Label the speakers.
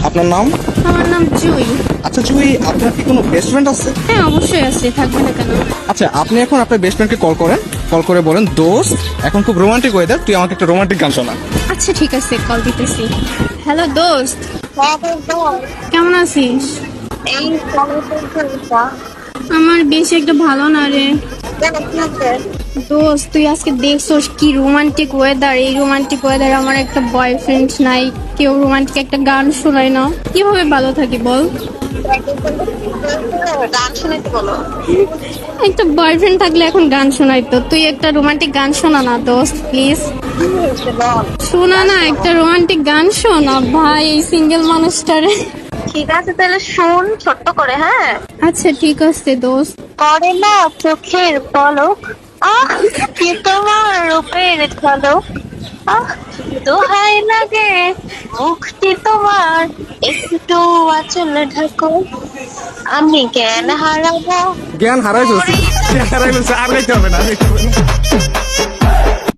Speaker 1: আপনার নাম?
Speaker 2: আমার নাম জুই।
Speaker 1: আচ্ছা জুই, আপনার কি কোনো বেস্ট ফ্রেন্ড আছে?
Speaker 2: হ্যাঁ, অবশ্যই আছে, থাকবে না কেন?
Speaker 1: আচ্ছা, আপনি এখন আপনার বেস্ট ফ্রেন্ডকে কল করেন, কল করে বলেন, দোস্ত এখন খুব রোমান্টিক ওয়েদার, তুই আমাকে একটা রোমান্টিক গান শোনা।
Speaker 2: আচ্ছা ঠিক আছে, কল দিতেছি। হ্যালো দোস্ত,
Speaker 3: হ্যাঁ বল।
Speaker 2: কেমন আছিস?
Speaker 3: এই কলেজের পরীক্ষা
Speaker 2: আমার বেশি একটা ভালো না রে।
Speaker 3: কেন কি হচ্ছে?
Speaker 2: দোস্ত, তুই আজকে দেখছোস কি রোমান্টিক ওয়েদার? এই রোমান্টিক ওয়েদার আমার একটা বয়ফ্রেন্ড নাই, কেউ রোমান্টিক একটা গান শোনায় না, কিভাবে ভালো থাকি বল?
Speaker 3: গান শুনাইতে বলো।
Speaker 2: একটা বয়ফ্রেন্ড থাকলে এখন গান শোনাইতো, তুই একটা রোমান্টিক গান শোনা না দোস্ত প্লিজ।
Speaker 3: কি হয়েছে বল।
Speaker 2: শোনা না, একটা রোমান্টিক গান শোনা ভাই, এই সিঙ্গেল মানুষটারে।
Speaker 3: ঠিক আছে তাহলে শুন ছোট্ট করে, হ্যাঁ।
Speaker 2: আচ্ছা ঠিক আছে দোস্ত।
Speaker 3: করে না চোখের পলক, আহ কি তোমার রূপের ঝলক, আহ দোহাই লাগে মুখটি তোমার, একটু আঁচল ঢাকো, আমি জ্ঞান হারাবো।
Speaker 1: জ্ঞান হারাই ফেলছি, জ্ঞান হারাই ফেলছি, আর গাইতে হবে না, আর গাইতে হবে না।